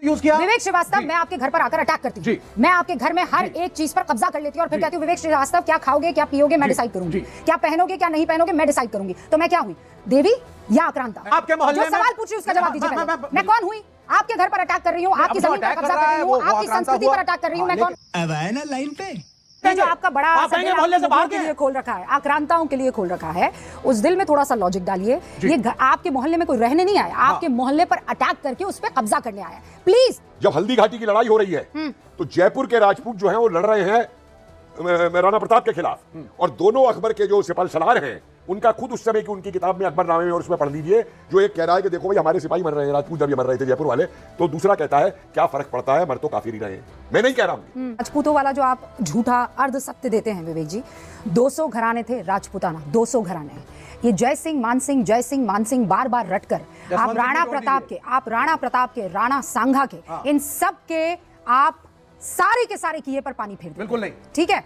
Use किया। विवेक श्रीवास्तव, मैं आपके घर पर आकर अटैक करती हूँ, मैं आपके घर में हर एक चीज पर कब्जा कर लेती हूँ और फिर कहती हूँ विवेक श्रीवास्तव क्या खाओगे क्या पियोगे मैं डिसाइड करूंगी, क्या पहनोगे क्या नहीं पहनोगे मैं डिसाइड करूंगी। तो मैं क्या हुई, देवी या आक्रांता? आपके मोहल्ले में सवाल पूछ रही हूँ उसका जवाब दीजिए। मैं कौन हुई? आपके घर पर अटैक कर रही हूँ, आपकी जमीन पर कब्जा कर रही हूँ, आपकी संस्कृति पर अटैक कर रही हूँ। मैं कौन? अब आए ना लाइन पे जो आपका बड़ा मोहल्ले से बाहर के लिए खोल रखा है, आक्रांताओं के लिए खोल रखा है, उस दिल में थोड़ा सा लॉजिक डालिए। ये आपके मोहल्ले में कोई रहने नहीं आया, आपके मोहल्ले पर अटैक करके उस पर कब्जा करने आया। प्लीज, जब हल्दी घाटी की लड़ाई हो रही है तो जयपुर के राजपूत जो हैं वो लड़ रहे हैं राणा प्रताप के खिलाफ, और दोनों अकबर के जो सिपाही सलार हैं उनका खुद उस समय की उनकी किताब में अकबरनामे में और उसमें पढ़ लीजिए, जो एक कह रहा है कि देखो भाई हमारे सिपाही मर रहे हैं, राजपूत जब ये मर रहे थे जयपुर वाले, तो दूसरा कहता है क्या फर्क पड़ता है, मर तो काफिर ही रहे हैं। मैं नहीं कह रहा हूँ राजपूतों वाला जो आप झूठा अर्ध सत्य देते हैं विवेक जी, 200 घराने थे राजपूताना, 200 घराने। ये जय सिंह मान सिंह बार बार रटकर आप राणा प्रताप के राणा सांघा के इन सब के आप सारे के सारे किए पर पानी फेर। बिल्कुल नहीं, ठीक है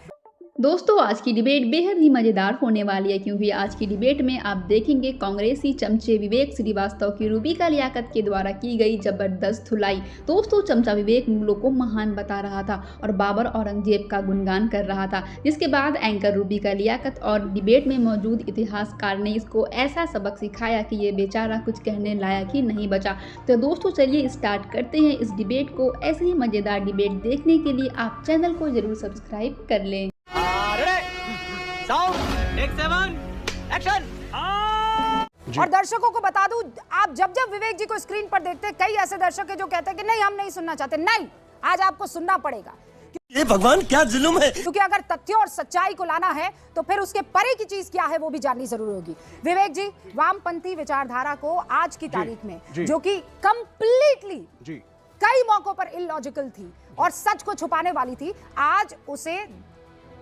दोस्तों, आज की डिबेट बेहद ही मज़ेदार होने वाली है, क्योंकि आज की डिबेट में आप देखेंगे कांग्रेसी चमचे विवेक श्रीवास्तव की रूबी का लियाकत के द्वारा की गई जबरदस्त धुलाई। दोस्तों, चमचा विवेक मुगलों को महान बता रहा था और बाबर औरंगजेब का गुणगान कर रहा था, जिसके बाद एंकर रूबी का लियाकत और डिबेट में मौजूद इतिहासकार ने इसको ऐसा सबक सिखाया कि ये बेचारा कुछ कहने लायक ही नहीं बचा। तो दोस्तों, चलिए स्टार्ट करते हैं इस डिबेट को। ऐसे ही मज़ेदार डिबेट देखने के लिए आप चैनल को जरूर सब्सक्राइब कर लें। और दर्शकों को बता दूं, आप जब जब विवेक जी को स्क्रीन पर देखते हैं, कई ऐसे दर्शक हैं जो कहते हैं कि नहीं हम नहीं सुनना चाहते। नहीं, आज आपको सुनना पड़ेगा। ये भगवान क्या जुल्म है। क्योंकि अगर तथ्यों और सच्चाई को लाना है तो फिर उसके परे की चीज क्या है वो भी जाननी जरूरी होगी। विवेक जी, वामपंथी विचारधारा को आज की तारीख में जो कि कंप्लीटली कई मौकों पर इलॉजिकल थी और सच को छुपाने वाली थी, आज उसे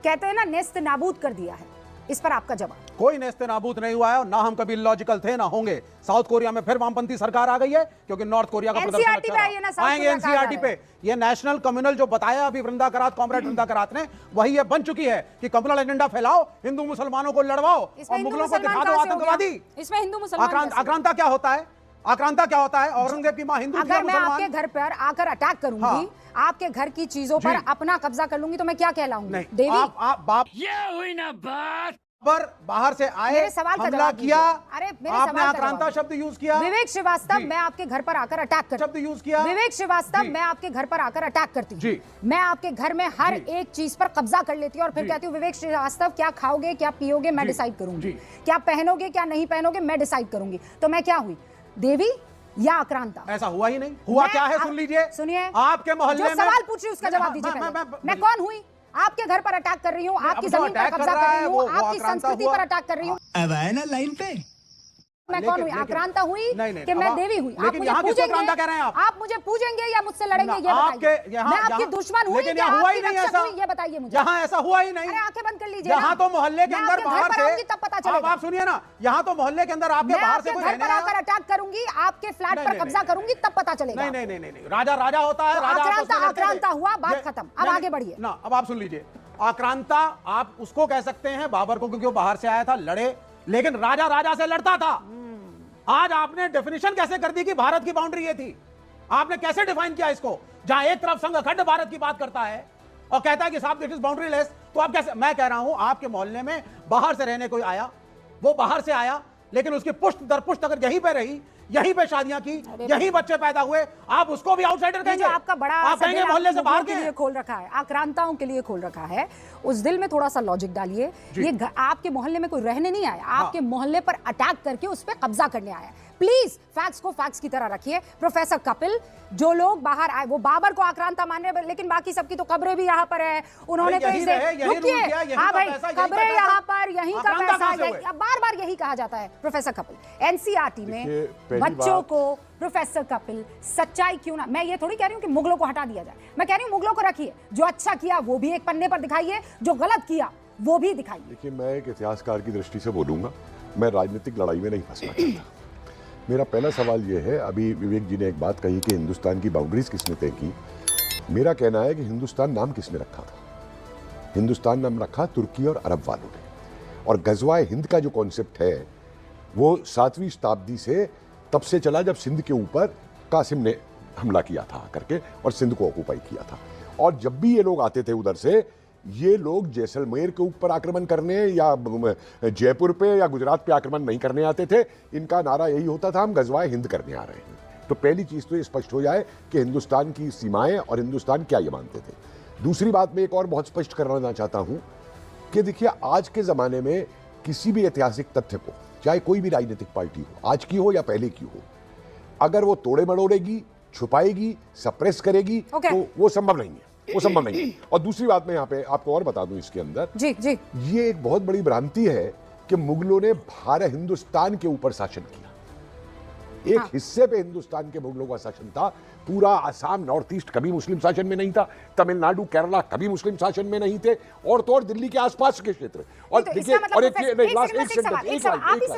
कहते हैं ना नेस्त नाबूद कर दिया है। इस पर आपका जवाब? कोई नेस्त नाबूद नहीं हुआ है, ना हम कभी लॉजिकल थे ना होंगे। साउथ कोरिया में फिर वामपंथी सरकार आ गई है क्योंकि नॉर्थ कोरिया का प्रदर्शन अच्छा रहा। आएंगे एनसीईआरटी पे। ये नेशनल कम्युनल जो बताया अभी वृंदा करात, कॉमरेड वृंदा करात ने, वही ये बन चुकी है कि कम्युनल एजेंडा फैलाओ, हिंदू मुसलमानों को लड़वाओ और मुगलों को दिखा दो आतंकवादी। इसमें हिंदू मुसलमान आक्रांता क्या होता है? आक्रांता क्या होता है? औरंगजेब की मां हिंदू थी। अगर मैं आपके घर पर आकर अटैक करूंगी, आपके घर की चीजों पर अपना कब्जा कर लूंगी, तो मैं क्या कहलाऊंगी? देवी? आप बाप ये हुई ना बात। पर बाहर से आए, मेरे सवाल का हमला जवाब किया, अरे मेरे आपने सवाल का आक्रांता शब्द यूज किया। विवेक श्रीवास्तव, मैं आपके घर पर आकर अटैक करती शब्द यूज किया। विवेक श्रीवास्तव, मैं आपके घर पर आकर अटैक करती हूँ, मैं आपके घर में हर एक चीज पर कब्जा कर लेती हूँ और फिर कहती हूँ विवेक श्रीवास्तव क्या खाओगे क्या पियोगे मैं डिसाइड करूंगी, क्या पहनोगे क्या नहीं पहनोगे मैं डिसाइड करूंगी। तो मैं क्या हुई, देवी या आक्रांता? ऐसा हुआ ही नहीं। हुआ क्या है सुन लीजिए, सुनिए। आपके मोहल्ले में सवाल पूछ रही उसका जवाब दीजिए। मैं कौन हुई? आपके घर पर अटैक कर रही हूँ, आपकी जमीन पर कब्जा कर रही हूँ, आपकी संस्कृति पर अटैक कर रही हूँ। अब आए ना लाइन पे। मैं कौन हुई, आक्रांता हुई कि मैं देवी हुई? आप मुझे पूछेंगे, कह रहे हैं आप मुझे पूछेंगे या मुझसे लड़ेंगे ये बताइए। मैं आपकी दुश्मन हुई लेकिन यहाँ हुआ ही नहीं ऐसा, ये बताइए मुझे। यहाँ ऐसा हुआ ही नहीं। अरे आंखें बंद कर लीजिए। यहाँ तो मोहल्ले के अंदर बाहर से तब पता चलेगा। आप सुनिए ना, यहाँ तो मोहल्ले के अंदर आपके बाहर से कोई रहने आया। आकर अटैक करूंगी, आपके फ्लैट पर कब्जा करूंगी, तब पता चलेगा। नहीं, राजा राजा होता है। आक्रांता हुआ, बात खत्म। अब आगे बढ़िए ना। अब आप सुन लीजिए, आक्रांता आप उसको कह सकते हैं बाबर को, क्योंकि वो बाहर से आया था, लड़े, लेकिन राजा राजा से लड़ता था। आज आपने डेफिनेशन कैसे कर दी कि भारत की बाउंड्री ये थी? आपने कैसे डिफाइन किया इसको? जहां एक तरफ संघ अखंड भारत की बात करता है और कहता है कि साहब दिस इज बाउंड्री लेस, तो आप कैसे? मैं कह रहा हूं आपके मोहल्ले में बाहर से रहने कोई आया, वो बाहर से आया, लेकिन उसकी पुष्ट दर पुष्ट अगर यहीं पे रही, यहीं पे शादियां की, यहीं बच्चे पैदा हुए, आप उसको भी आउटसाइडर कहेंगे? आपका बड़ा आप कहेंगे मोहल्ले से बाहर के लिए खोल रखा है, आक्रांताओं के लिए खोल रखा है। उस दिल में थोड़ा सा लॉजिक डालिए। ये आपके मोहल्ले में कोई रहने नहीं आया, आपके मोहल्ले पर अटैक करके उस पर कब्जा करने आया। प्लीज फैक्ट्स को फैक्ट्स की तरह रखिए। प्रोफेसर कपिल, जो लोग बाहर आए वो बाबर को आक्रांता मान रहे, लेकिन बाकी सबकी तो कब्रें भी यहाँ पर है। उन्होंने तो इसे रुकिए, हाँ भाई, कब्रें यहाँ पर, यहीं का पैसा, बार बार यही कहा जाता है। प्रोफेसर कपिल, एनसीईआरटी में बच्चों को प्रोफेसर कपिल सच्चाई क्यों ना, मैं ये थोड़ी कह रही हूँ कि मुगलों को हटा दिया जाए, मैं कह रही हूँ मुगलों को रखिए, जो अच्छा किया वो भी एक पन्ने पर दिखाइए, जो गलत किया वो भी दिखाइए। देखिए, मैं एक इतिहासकार की दृष्टि से बोलूंगा, मैं राजनीतिक लड़ाई में नहीं फंसना चाहता। मेरा पहला सवाल यह है, अभी विवेक जी ने एक बात कही कि हिंदुस्तान की बाउंड्रीज किसने तय की। मेरा कहना है कि हिंदुस्तान नाम किसने रखा था? हिंदुस्तान नाम रखा तुर्की और अरब वालों ने। और गजवाए हिंद का जो कॉन्सेप्ट है वो 7वीं शताब्दी से तब से चला जब सिंध के ऊपर कासिम ने हमला किया था करके और सिंध को ऑक्यूपाई किया था। और जब भी ये लोग आते थे उधर से, ये लोग जैसलमेर के ऊपर आक्रमण करने या जयपुर पे या गुजरात पे आक्रमण नहीं करने आते थे। इनका नारा यही होता था, हम गजवाए हिंद करने आ रहे हैं। तो पहली चीज तो ये स्पष्ट हो जाए कि हिंदुस्तान की सीमाएं और हिंदुस्तान क्या ये मानते थे। दूसरी बात मैं एक और बहुत स्पष्ट करना चाहता हूं कि देखिए, आज के जमाने में किसी भी ऐतिहासिक तथ्य को, चाहे कोई भी राजनीतिक पार्टी हो, आज की हो या पहले की हो, अगर वो तोड़े मड़ोड़ेगी, छुपाएगी, सप्रेस करेगी, तो वो संभव नहीं है, वो संभव नहीं है। और दूसरी बात मैं यहाँ पे आपको और बता दूं इसके अंदर, जी जी, ये एक बहुत बड़ी भ्रांति है कि मुगलों ने भारत हिंदुस्तान के ऊपर शासन किया। एक हिस्से पे हिंदुस्तान के मुगलों का शासन था। पूरा आसाम, नॉर्थ ईस्ट कभी मुस्लिम शासन में नहीं था। तमिलनाडु, केरला कभी मुस्लिम शासन में नहीं थे। और तो और दिल्ली के आसपास के क्षेत्र। और देखिए, और एक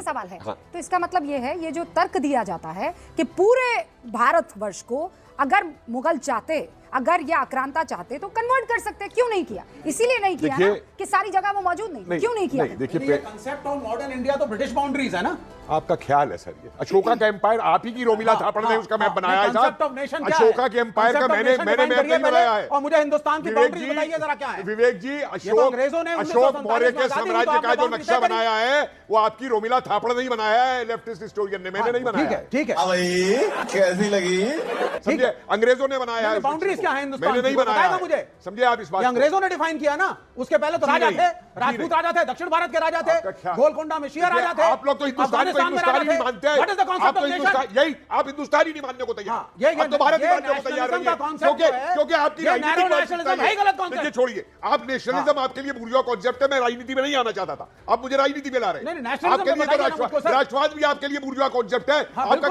सवाल है, तो इसका मतलब ये है, ये जो तर्क दिया जाता है कि पूरे भारतवर्ष को अगर मुगल चाहते, अगर ये आक्रांता चाहते तो कन्वर्ट कर सकते, क्यों नहीं किया? इसीलिए नहीं किया ना कि सारी जगह वो मौजूद नहीं, क्यों नहीं किया? देखिए, कांसेप्ट ऑफ मॉडर्न इंडिया तो ब्रिटिश बाउंड्रीज है ना, आपका ख्याल है सर। ये अशोका का एम्पायर आप ही की रोमिला थापड़ ने उसका मैप बनाया है। अशोका के एम्पायर का मैंने मैप नहीं बनाया है। और मुझे हिंदुस्तान की बाउंड्री बताइए जरा क्या है। विवेक जी, अशोक मौर्य के साम्राज्य का जो नक्शा बनाया है वो आपकी रोमिला थापड़ ने ही बनाया है, लेफ्टिस्ट हिस्टोरियन ने, मैंने नहीं बनाया है। ठीक है, कैसी लगी? समझे, अंग्रेजों ने बनाया है। बाउंड्रीज क्या है हिंदुस्तान, मैंने नहीं बनाया मुझे समझे आप इस बात। अंग्रेजों ने डिफाइन किया ना, उसके पहले तो राजा थे, राजपूत राजा थे, दक्षिण भारत के राजा थे, गोलकोंडा में शिया राजा थे। आप लोग तो हिंदुस्तान को हिंदुस्तानी नहीं मानते हैं। आप तो यही, आप हिंदुस्तानी नहीं मानने को तैयार, आप तो भारत नहीं मानने को तैयार नहीं है, क्योंकि आपकी राजनीति, छोड़िए, आप नेशनलिज्म आपके लिए बुर्जुआ कॉन्सेप्ट है। मैं राजनीति में नहीं आना चाहता था, आप मुझे राजनीति में ला रहे हैं। आपके लिए तो राष्ट्रवाद भी आपके लिए बुर्जुआ कॉन्सेप्ट है। आपका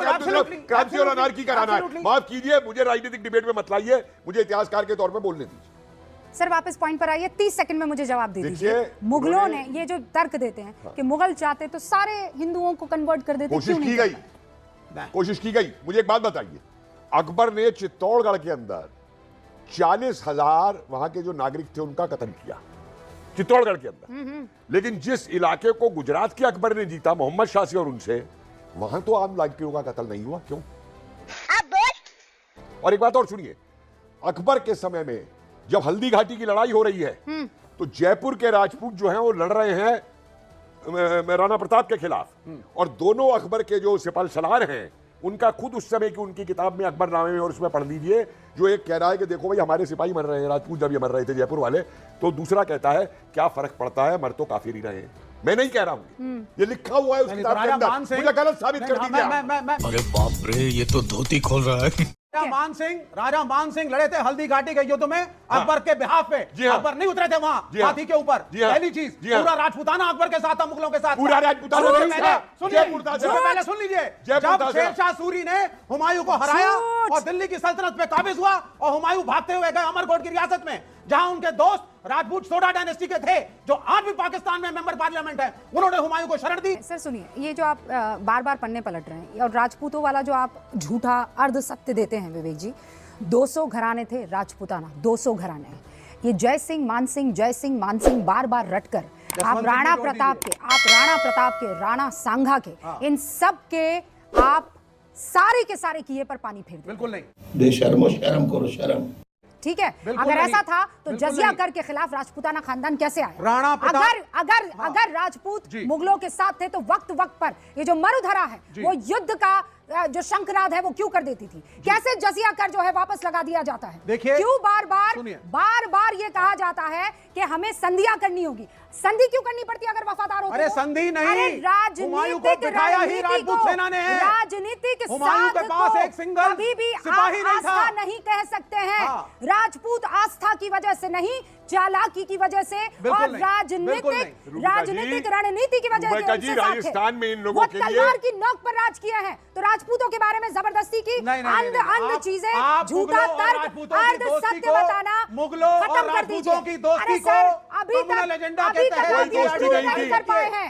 क्रांति और अनारकी कराना है। माफ कीजिए, मुझे राजनीतिक डिबेट में मत लाइए, मुझे इतिहासकार के तौर पर बोलने दीजिए। सर वापस पॉइंट पर आइए, 30 सेकंड में मुझे जवाब दे दीजिए। मुगलों ने ये जो तर्क देते हैं कि मुगल चाहते तो सारे हिंदुओं को कन्वर्ट कर देते, कोशिश की गई, कोशिश की गई। मुझे एक बात बताइए, अकबर ने चित्तौड़गढ़ के अंदर 40,000 वहां के जो नागरिक थे उनका कत्ल किया, चित्तौड़गढ़ के अंदर। लेकिन जिस इलाके को गुजरात के अकबर ने जीता, मोहम्मद शाह से और उनसे, वहां तो आम नागरिकों का कत्ल नहीं हुआ, क्यों? और एक बात और सुनिए, अकबर के समय में जब हल्दी घाटी की लड़ाई हो रही है तो जयपुर के राजपूत जो हैं वो लड़ रहे हैं राणा प्रताप के खिलाफ, और दोनों अकबर के जो सिपाही सलार हैं उनका खुद उस समय की उनकी किताब में, अकबरनामे में, और उसमें पढ़ लीजिए, जो एक कह रहा है कि देखो भाई हमारे सिपाही मर रहे हैं, राजपूत जब ये मर रहे थे जयपुर वाले, तो दूसरा कहता है क्या फर्क पड़ता है, मर तो काफिर ही रहे हैं। मैं नहीं कह रहा हूं, ये लिखा हुआ है उस किताब के अंदर, मुझे गलत साबित कर दीजिए। अरे बाप रे, ये तो धोती खोल रहा है। राजा मान सिंह लड़े थे हल्दी घाटी के युद्ध में अकबर के बिहाफ पे। अकबर नहीं उतरे थे वहां हाथी के ऊपर। पहली चीज, पूरा राजपूताना अकबर के साथ था, मुगलों के साथ पूरा राजपूताना। पहले सुन लीजिए, जब शेरशाह सूरी ने हुमायूं को हराया और दिल्ली की सल्तनत पे काबिज हुआ और हुमायूं भागते हुए गए अमरकोट की रियासत में, जहां उनके दोस्त राजपूत सोडा डायनेस्टी के थे, जो आज भी पाकिस्तान में मेंबर पार्लियामेंट है, उन्होंने हुमायूं को शरण दी। सर सुनिए, ये जो आप बार बार पन्ने पलट रहे हैं और राजपूतों वाला जो आप झूठा अर्ध सत्य देते हैं विवेक जी, 200 घराने थे राजपूताना, 200 घराने हैं। ये जय सिंह मान सिंह बार बार रटकर आप राणा प्रताप के, राणा सांघा के, इन सब के आप सारे के सारे किए पर पानी फेर। बिल्कुल नहीं, बेशर्मो, शर्म करो, शर्म। ठीक है, अगर ऐसा था तो जजिया कर के खिलाफ राजपूताना खानदान कैसे आया? राणा प्रताप, अगर राजपूत मुगलों के साथ थे तो वक्त पर ये जो मरुधरा है वो युद्ध का जो शंखनाद है वो क्यों कर देती थी? कैसे जजिया कर जो है वापस लगा दिया जाता है? देखिए, क्यों बार बार ये कहा जाता है कि हमें संधियां करनी होगी? संधि क्यों करनी पड़ती है अगर वफादार होते? अरे संधि नहीं, राजनीतिक राजपूत सेना ने, राजनीतिक हुमायूं के पास एक सिंगल कभी भी सिपाही नहीं था। नहीं कह सकते हैं। राजपूत आस्था की वजह से नहीं, चालाकी की वजह से और राजनीतिक रणनीति की वजह से राजस्थान में इन लोगों के लिए तलवार की नोक पर राज किया है। तो राजपूतों के बारे में जबरदस्ती की अंध चीजें, झूठा तर्क, अर्ध सत्य बताना, मुगलों और राजपूतों की दोस्ती को अभी तक एजेंडा कहते हैं। कोई दोस्ती नहीं थी,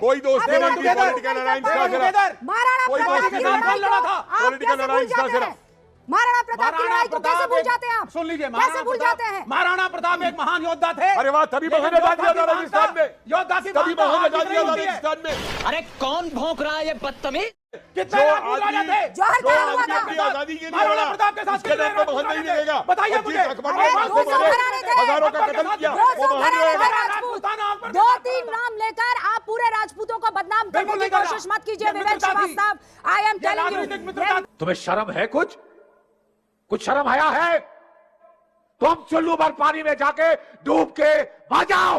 कोई दोस्ती नहीं थी। पॉलिटिकल अलायंस का महाराणा प्रताप की लड़ाई को कैसे भूल जाते हैं आप? सुन लीजिए, कैसे भूल जाते हैं? महाराणा प्रताप एक महान योद्धा थे। अरे वाह, तभी मोहन आजाद दिया राजस्थान में, योद्धा की तभी मोहन आजाद दिया राजस्थान में। अरे कौन भौंक रहा है ये बदतमीज? कितने राजपूत राजा थे? जौहर जो क्या हुआ आदमी था? अपनी आजादी के लिए महाराणा लड़ा, प्रताप के साथ उसके कितने नाम पे महान राजपूत नहीं राजा थे? मिलेगा। बताइए और जिस मुझे। अकबर अरे ने महान 200 को मारे, घराने थे। हजारों का अकबर के कत्ल साथ किया, 200 वो महान घराने थे रहेगा। राजपूत। अकबर के 2-3 साथ नाम लेकर आप पूरे राजपूतों को बदनाम करने बिल्कुल की नहीं कर रहा। कोशिश मत कीजिए ये विवेक मित्रता थी। श्रीवास्तव। आई एम ये राजनीतिक टेलिंग मित्रता यू। तुम्हें शर्म है? कुछ शर्म आया है? तुम चुल्लू भर पानी में जाके डूब के आ जाओ।